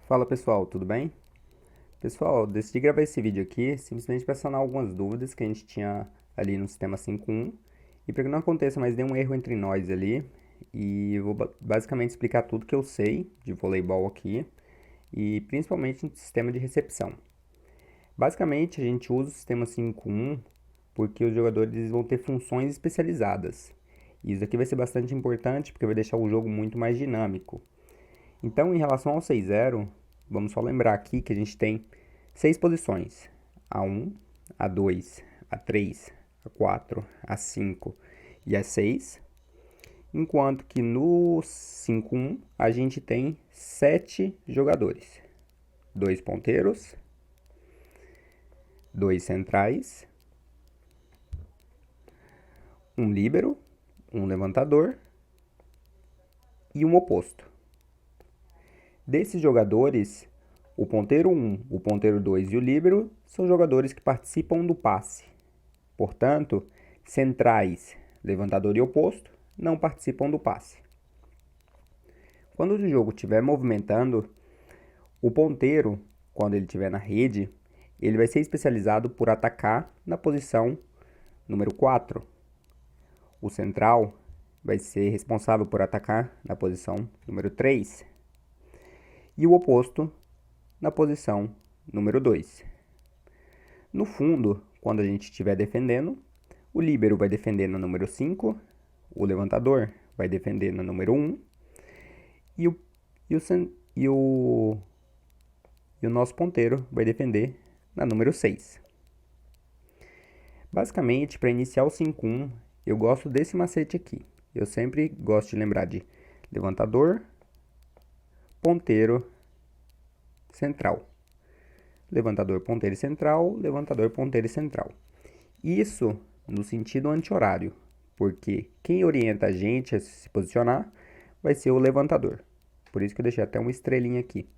Fala pessoal, tudo bem? Pessoal, decidi gravar esse vídeo aqui simplesmente para sanar algumas dúvidas que a gente tinha ali no sistema 5.1 e para que não aconteça mais nenhum erro entre nós ali. E eu vou basicamente explicar tudo que eu sei de voleibol aqui e principalmente no sistema de recepção. Basicamente, a gente usa o sistema 5.1 porque os jogadores vão ter funções especializadas. E isso aqui vai ser bastante importante porque vai deixar o jogo muito mais dinâmico. Então, em relação ao 6-0, vamos só lembrar aqui que a gente tem 6 posições: A1, A2, A3, A4, A5 e A6, enquanto que no 5-1 a gente tem 7 jogadores: 2 ponteiros, 2 centrais, um líbero, um levantador e um oposto. Desses jogadores, o ponteiro 1, o ponteiro 2 e o líbero são jogadores que participam do passe. Portanto, centrais, levantador e oposto não participam do passe. Quando o jogo estiver movimentando, o ponteiro, quando ele estiver na rede, ele vai ser especializado por atacar na posição número 4. O central vai ser responsável por atacar na posição número 3. E o oposto na posição número 2. No fundo, quando a gente estiver defendendo, o líbero vai defender na número 5, o levantador vai defender na número 1 e o nosso ponteiro vai defender na número 6. Basicamente, para iniciar o 5-1, eu gosto desse macete aqui. Eu sempre gosto de lembrar de levantador, ponteiro, central. Levantador, ponteiro e central, levantador, ponteiro e central. Isso no sentido anti-horário, porque quem orienta a gente a se posicionar vai ser o levantador. Por isso que eu deixei até uma estrelinha aqui.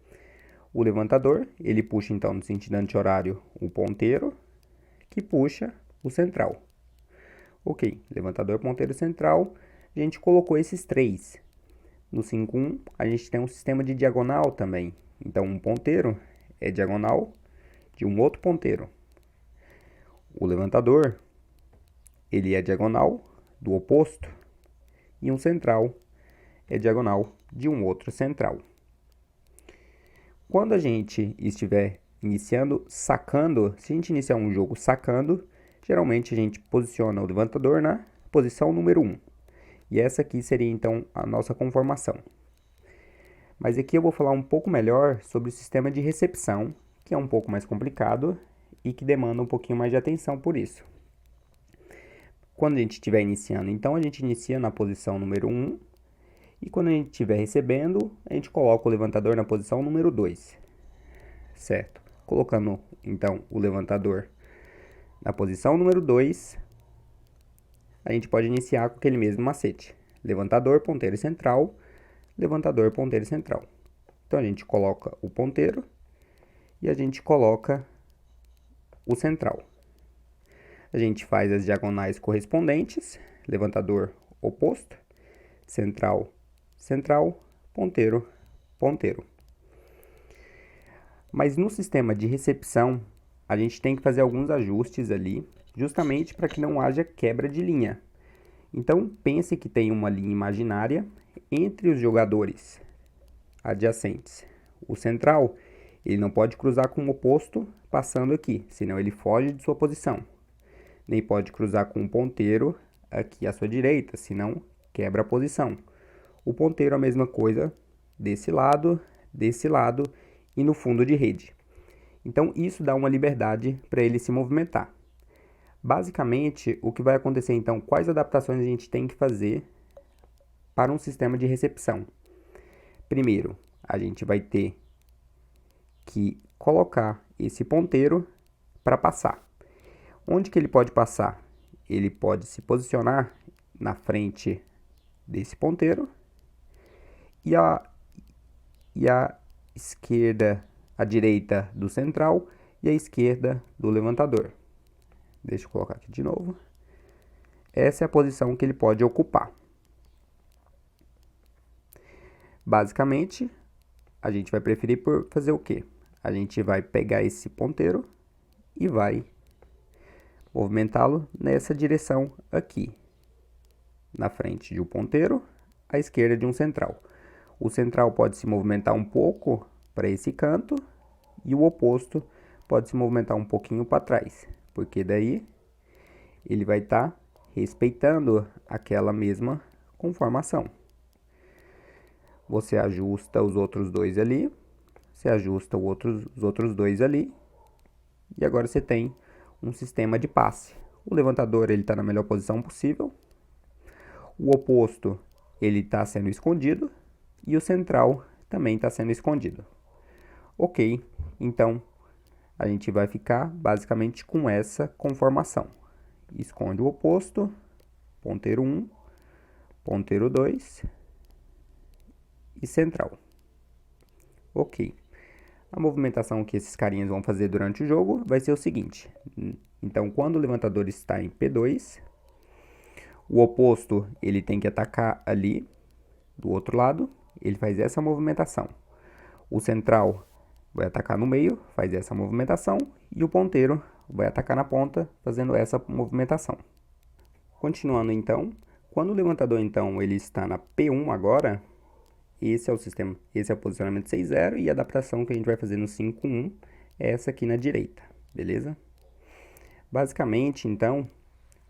O levantador, ele puxa então no sentido anti-horário o ponteiro, que puxa o central. Ok, levantador, ponteiro, central, a gente colocou esses três. No 5-1, a gente tem um sistema de diagonal também. Então, um ponteiro é diagonal de um outro ponteiro. O levantador, ele é diagonal do oposto. E um central é diagonal de um outro central. Quando a gente estiver iniciando sacando, se a gente iniciar um jogo sacando, geralmente a gente posiciona o levantador na posição número 1. E essa aqui seria então a nossa conformação. Mas aqui eu vou falar um pouco melhor sobre o sistema de recepção, que é um pouco mais complicado e que demanda um pouquinho mais de atenção por isso. Quando a gente estiver iniciando, então a gente inicia na posição número 1, e quando a gente estiver recebendo, a gente coloca o levantador na posição número 2, certo? Colocando então o levantador na posição número 2, a gente pode iniciar com aquele mesmo macete: levantador, ponteiro e central, levantador, ponteiro e central. Então a gente coloca o ponteiro e a gente coloca o central. A gente faz as diagonais correspondentes: levantador, oposto, central, central, ponteiro, ponteiro. Mas no sistema de recepção, a gente tem que fazer alguns ajustes ali, justamente para que não haja quebra de linha. Então, pense que tem uma linha imaginária entre os jogadores adjacentes. O central, ele não pode cruzar com o oposto passando aqui, senão ele foge de sua posição. Nem pode cruzar com o ponteiro aqui à sua direita, senão quebra a posição. O ponteiro a mesma coisa desse lado e no fundo de rede. Então isso dá uma liberdade para ele se movimentar. Basicamente, o que vai acontecer então, quais adaptações a gente tem que fazer para um sistema de recepção? Primeiro, a gente vai ter que colocar esse ponteiro para passar. Onde que ele pode passar? Ele pode se posicionar na frente desse ponteiro e a esquerda, a direita do central e a esquerda do levantador. Deixa eu colocar aqui de novo. Essa é a posição que ele pode ocupar. Basicamente, a gente vai preferir por fazer o quê? A gente vai pegar esse ponteiro e vai movimentá-lo nessa direção aqui, na frente de um ponteiro, à esquerda de um central. O central pode se movimentar um pouco para esse canto e o oposto pode se movimentar um pouquinho para trás, porque daí ele vai estar respeitando aquela mesma conformação. Você ajusta os outros dois ali, você ajusta os outros dois ali, e agora você tem um sistema de passe. O levantador ele está na melhor posição possível, o oposto ele está sendo escondido e o central também está sendo escondido. Ok, então a gente vai ficar basicamente com essa conformação. Esconde o oposto, ponteiro 1, ponteiro 2 e central. Ok. A movimentação que esses carinhas vão fazer durante o jogo vai ser o seguinte. Então, quando o levantador está em P2, o oposto ele tem que atacar ali do outro lado, ele faz essa movimentação. O central vai atacar no meio, faz essa movimentação, e o ponteiro vai atacar na ponta, fazendo essa movimentação. Continuando então, quando o levantador então ele está na P1 agora, esse é o sistema, esse é o posicionamento 6-0 e a adaptação que a gente vai fazer no 5-1 é essa aqui na direita, beleza? Basicamente, então,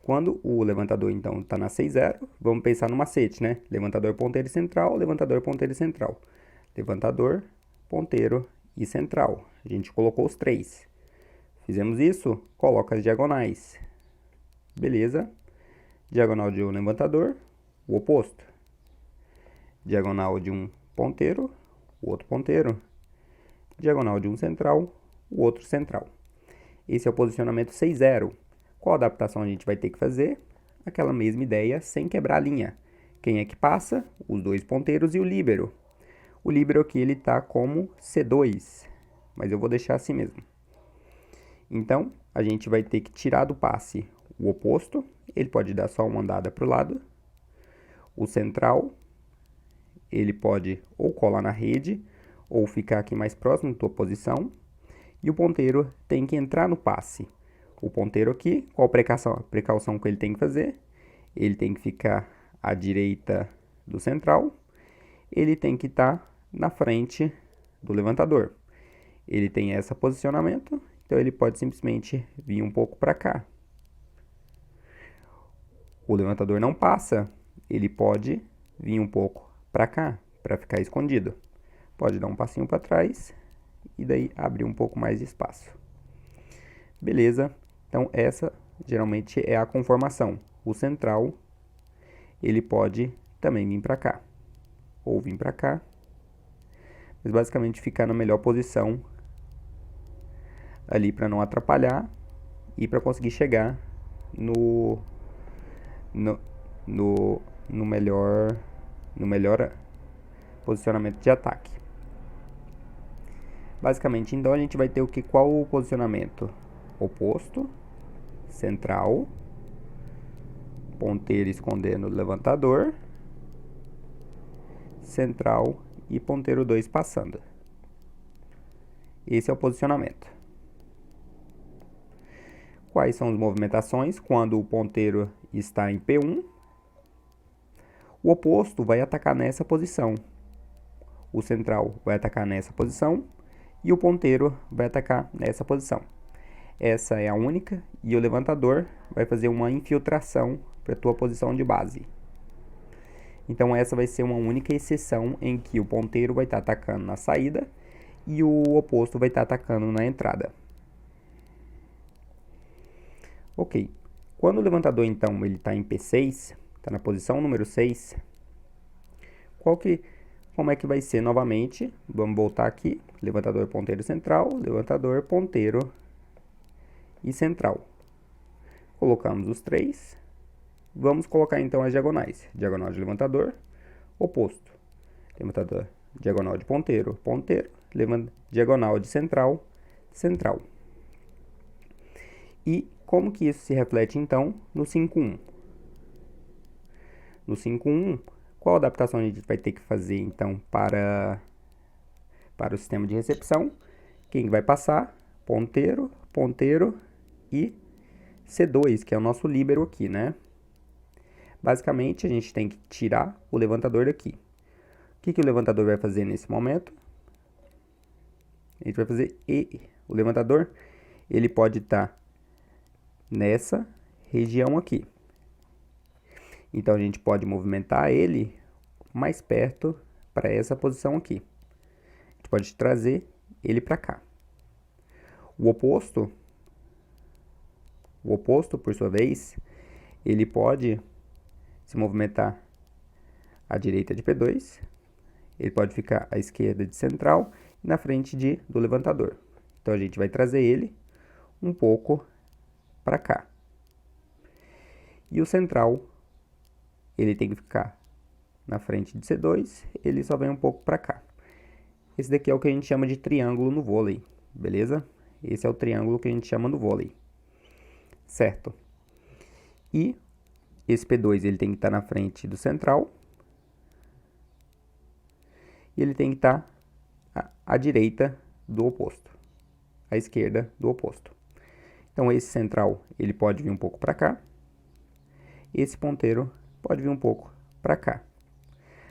quando o levantador então está na 6-0, vamos pensar no macete, né? Levantador, ponteiro e central, levantador, ponteiro e central. Levantador, ponteiro e central. A gente colocou os três. Fizemos isso, coloca as diagonais. Beleza? Diagonal de um levantador, o oposto. Diagonal de um ponteiro, o outro ponteiro. Diagonal de um central, o outro central. Esse é o posicionamento 6-0. Qual adaptação a gente vai ter que fazer? Aquela mesma ideia, sem quebrar a linha. Quem é que passa? Os dois ponteiros e o líbero. O líbero aqui ele está como C2, mas eu vou deixar assim mesmo. Então, a gente vai ter que tirar do passe o oposto, ele pode dar só uma andada para o lado. O central, ele pode ou colar na rede, ou ficar aqui mais próximo da tua posição. E o ponteiro tem que entrar no passe. O ponteiro aqui, qual precaução que ele tem que fazer? Ele tem que ficar à direita do central. Ele tem que estar na frente do levantador. Ele tem esse posicionamento, então ele pode simplesmente vir um pouco para cá. O levantador não passa, ele pode vir um pouco para cá, para ficar escondido. Pode dar um passinho para trás e daí abrir um pouco mais de espaço. Beleza? Então essa geralmente é a conformação. O central, ele pode também vir para cá, ou vir para cá, mas basicamente ficar na melhor posição ali para não atrapalhar e para conseguir chegar no melhor posicionamento de ataque. Basicamente, então a gente vai ter o que? Qual o posicionamento? Oposto, central, ponteiro escondendo o levantador, central e ponteiro 2 passando. Esse é o posicionamento. Quais são as movimentações? Quando o ponteiro está em P1, o oposto vai atacar nessa posição. O central vai atacar nessa posição e o ponteiro vai atacar nessa posição. Essa é a única e o levantador vai fazer uma infiltração para a tua posição de base. Então essa vai ser uma única exceção em que o ponteiro vai estar atacando na saída e o oposto vai estar atacando na entrada. Ok. Quando o levantador então ele está em P6, está na posição número 6, como é que vai ser novamente? Vamos voltar aqui, levantador, ponteiro, central, levantador, ponteiro e central. Colocamos os três. Vamos colocar então as diagonais. Diagonal de levantador, oposto. Levantador, diagonal de ponteiro, ponteiro. Diagonal de central, central. E como que isso se reflete então no 5-1? No 5-1, qual adaptação a gente vai ter que fazer então para para o sistema de recepção, quem vai passar? Ponteiro, ponteiro e C2, que é o nosso líbero aqui, né? Basicamente, a gente tem que tirar o levantador daqui. O que o levantador vai fazer nesse momento? A gente vai fazer o levantador, ele pode estar nessa região aqui. Então, a gente pode movimentar ele mais perto para essa posição aqui. A gente pode trazer ele para cá. O oposto, por sua vez, ele pode se movimentar à direita de P2, ele pode ficar à esquerda de central e na frente do levantador. Então, a gente vai trazer ele um pouco para cá. E o central, ele tem que ficar na frente de C2, ele só vem um pouco para cá. Esse daqui é o que a gente chama de triângulo no vôlei, beleza? Esse é o triângulo que a gente chama no vôlei, certo? E esse P2 ele tem que estar na frente do central e ele tem que estar à direita do oposto, à esquerda do oposto. Então, esse central ele pode vir um pouco para cá, esse ponteiro pode vir um pouco para cá.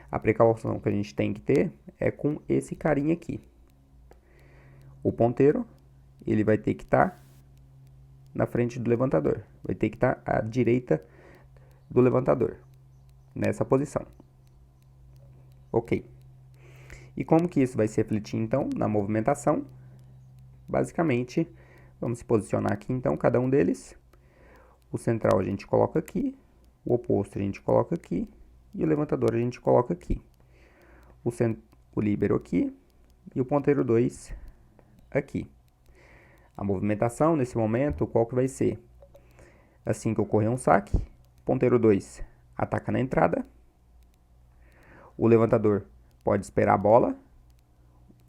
A precaução que a gente tem que ter é com esse carinha aqui. O ponteiro, ele vai ter que estar na frente do levantador. Vai ter que estar à direita do levantador, nessa posição. Ok. E como que isso vai se refletir, então, na movimentação? Basicamente, vamos se posicionar aqui, então, cada um deles. O central a gente coloca aqui, o oposto a gente coloca aqui, e o levantador a gente coloca aqui. O líbero aqui e o ponteiro 2 aqui. A movimentação nesse momento, qual que vai ser? Assim que ocorrer um saque, ponteiro 2 ataca na entrada, o levantador pode esperar a bola,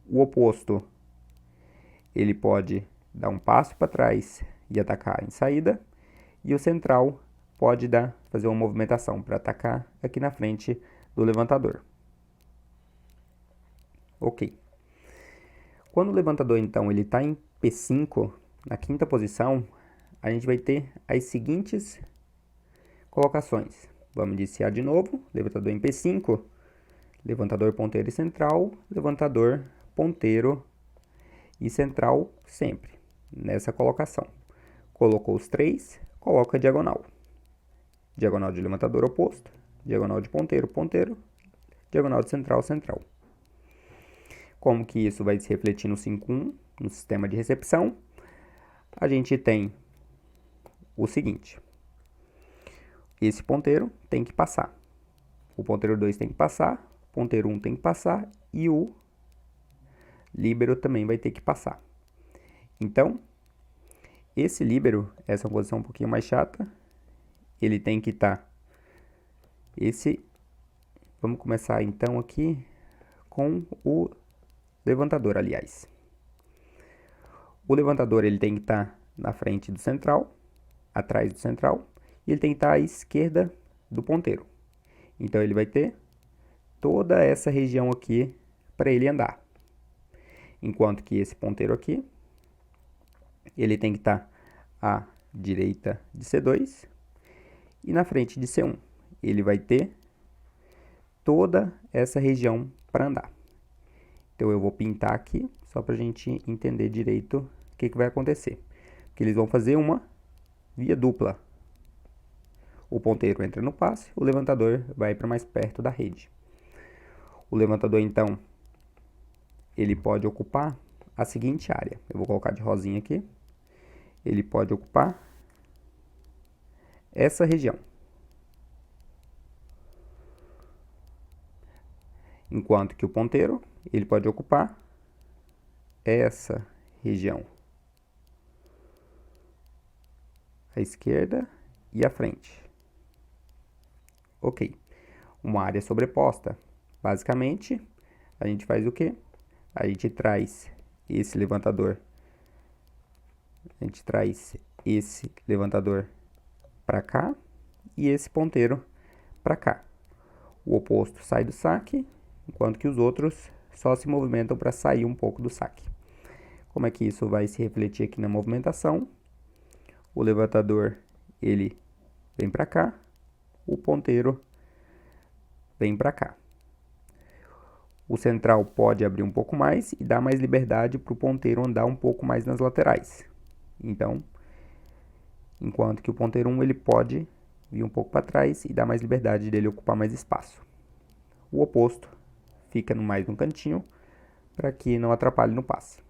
o oposto ele pode dar um passo para trás e atacar em saída, e o central pode fazer uma movimentação para atacar aqui na frente do levantador. Ok. Quando o levantador, então, ele está em P5, na quinta posição, a gente vai ter as seguintes colocações. Vamos iniciar de novo. Levantador em P5, levantador, ponteiro e central, levantador, ponteiro e central sempre nessa colocação. Colocou os três, coloca a diagonal. Diagonal de levantador oposto, diagonal de ponteiro, ponteiro, diagonal de central, central. Como que isso vai se refletir no 5-1, no sistema de recepção? A gente tem o seguinte. Esse ponteiro tem que passar. O ponteiro 2 tem que passar, o ponteiro 1 tem que passar e o líbero também vai ter que passar. Então, esse líbero, essa é uma posição um pouquinho mais chata, ele tem que estar... Vamos começar então aqui com o levantador, aliás. O levantador ele tem que estar na frente do central, atrás do central, e ele tem que estar à esquerda do ponteiro. Então, ele vai ter toda essa região aqui para ele andar. Enquanto que esse ponteiro aqui, ele tem que estar à direita de C2 e na frente de C1. Ele vai ter toda essa região para andar. Então, eu vou pintar aqui, só para a gente entender direito o que vai acontecer. Porque eles vão fazer uma via dupla. O ponteiro entra no passe, o levantador vai para mais perto da rede. O levantador, então, ele pode ocupar a seguinte área. Eu vou colocar de rosinha aqui. Ele pode ocupar essa região. Enquanto que o ponteiro, ele pode ocupar essa região. A esquerda e a frente. Ok. Uma área sobreposta. Basicamente, a gente faz o quê? A gente traz esse levantador. A gente traz esse levantador para cá e esse ponteiro para cá. O oposto sai do saque, enquanto que os outros só se movimentam para sair um pouco do saque. Como é que isso vai se refletir aqui na movimentação? O levantador, ele vem para cá, o ponteiro vem para cá. O central pode abrir um pouco mais e dar mais liberdade para o ponteiro andar um pouco mais nas laterais. Então, enquanto que o ponteiro 1 ele pode vir um pouco para trás e dar mais liberdade dele ocupar mais espaço. O oposto fica mais no cantinho para que não atrapalhe no passe.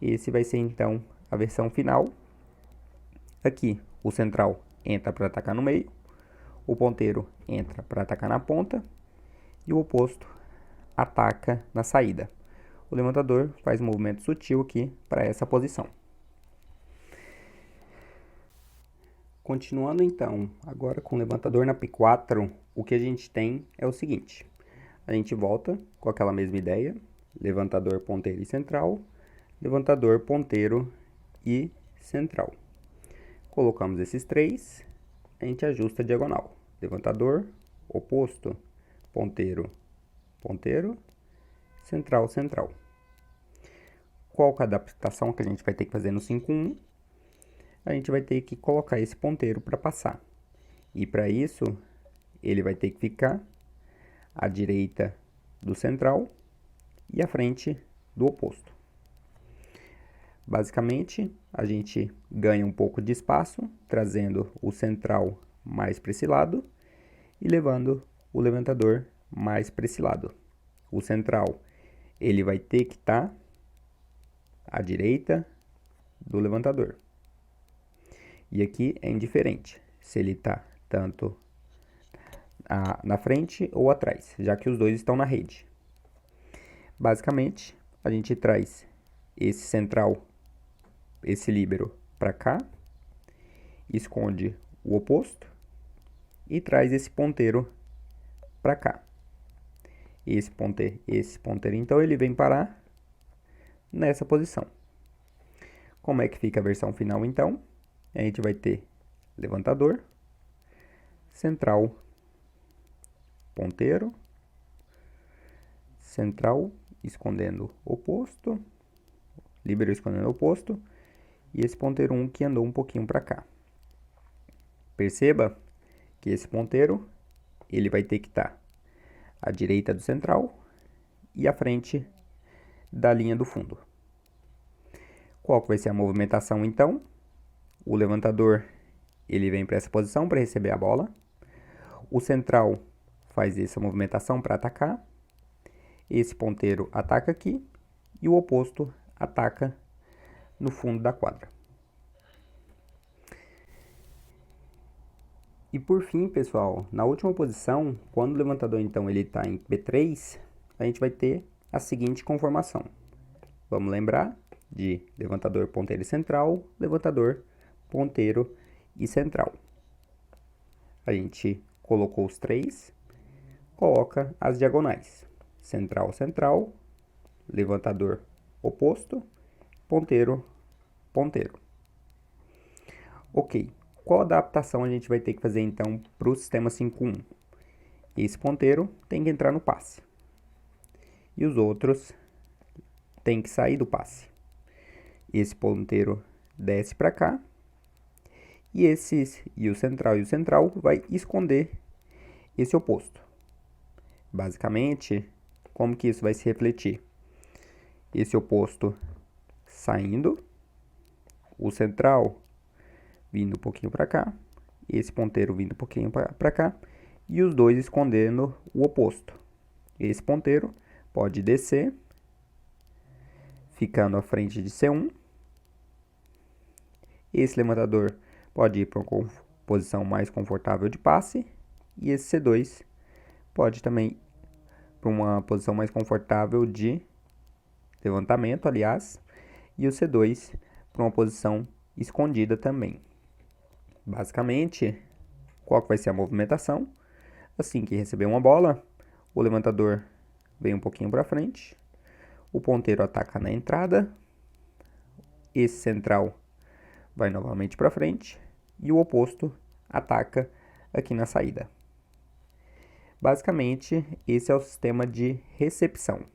Esse vai ser então a versão final. Aqui o central entra para atacar no meio, o ponteiro entra para atacar na ponta e o oposto ataca na saída. O levantador faz um movimento sutil aqui para essa posição. Continuando então, agora com o levantador na P4, o que a gente tem é o seguinte. A gente volta com aquela mesma ideia, levantador, ponteiro e central, levantador, ponteiro e central. Colocamos esses três, a gente ajusta a diagonal. Levantador, oposto, ponteiro, ponteiro, central, central. Qual que é a adaptação que a gente vai ter que fazer no 5-1? A gente vai ter que colocar esse ponteiro para passar. E para isso, ele vai ter que ficar à direita do central e à frente do oposto. Basicamente, a gente ganha um pouco de espaço, trazendo o central mais para esse lado e levando o levantador mais para esse lado. O central, ele vai ter que estar à direita do levantador. E aqui é indiferente se ele está tanto na frente ou atrás, já que os dois estão na rede. Basicamente, a gente traz esse central, esse líbero para cá, esconde o oposto e traz esse ponteiro para cá. Esse ponteiro, então, ele vem parar nessa posição. Como é que fica a versão final, então? A gente vai ter levantador, central, ponteiro, central escondendo o oposto, líbero escondendo o oposto, e esse ponteiro 1 que andou um pouquinho para cá. Perceba que esse ponteiro, ele vai ter que estar à direita do central e à frente da linha do fundo. Qual que vai ser a movimentação, então? O levantador, ele vem para essa posição para receber a bola. O central faz essa movimentação para atacar. Esse ponteiro ataca aqui e o oposto ataca no fundo da quadra. E por fim, pessoal, na última posição, quando o levantador então ele está em P3, a gente vai ter a seguinte conformação. Vamos lembrar de levantador, ponteiro e central, levantador, ponteiro e central. A gente colocou os três, coloca as diagonais. Central, central, levantador, oposto, ponteiro, ponteiro. Ok, qual adaptação a gente vai ter que fazer então para o sistema 5-1? Esse ponteiro tem que entrar no passe. E os outros tem que sair do passe. Esse ponteiro desce para cá. E o central vai esconder esse oposto. Basicamente, como que isso vai se refletir? Esse oposto saindo, o central vindo um pouquinho para cá, esse ponteiro vindo um pouquinho para cá, e os dois escondendo o oposto. Esse ponteiro pode descer, ficando à frente de C1. Esse levantador pode ir para uma posição mais confortável de passe, e esse C2 pode também para uma posição mais confortável de levantamento, aliás, e o C2 para uma posição escondida também. Basicamente, qual que vai ser a movimentação? Assim que receber uma bola, o levantador vem um pouquinho para frente, o ponteiro ataca na entrada, esse central vai novamente para frente e o oposto ataca aqui na saída. Basicamente, esse é o sistema de recepção.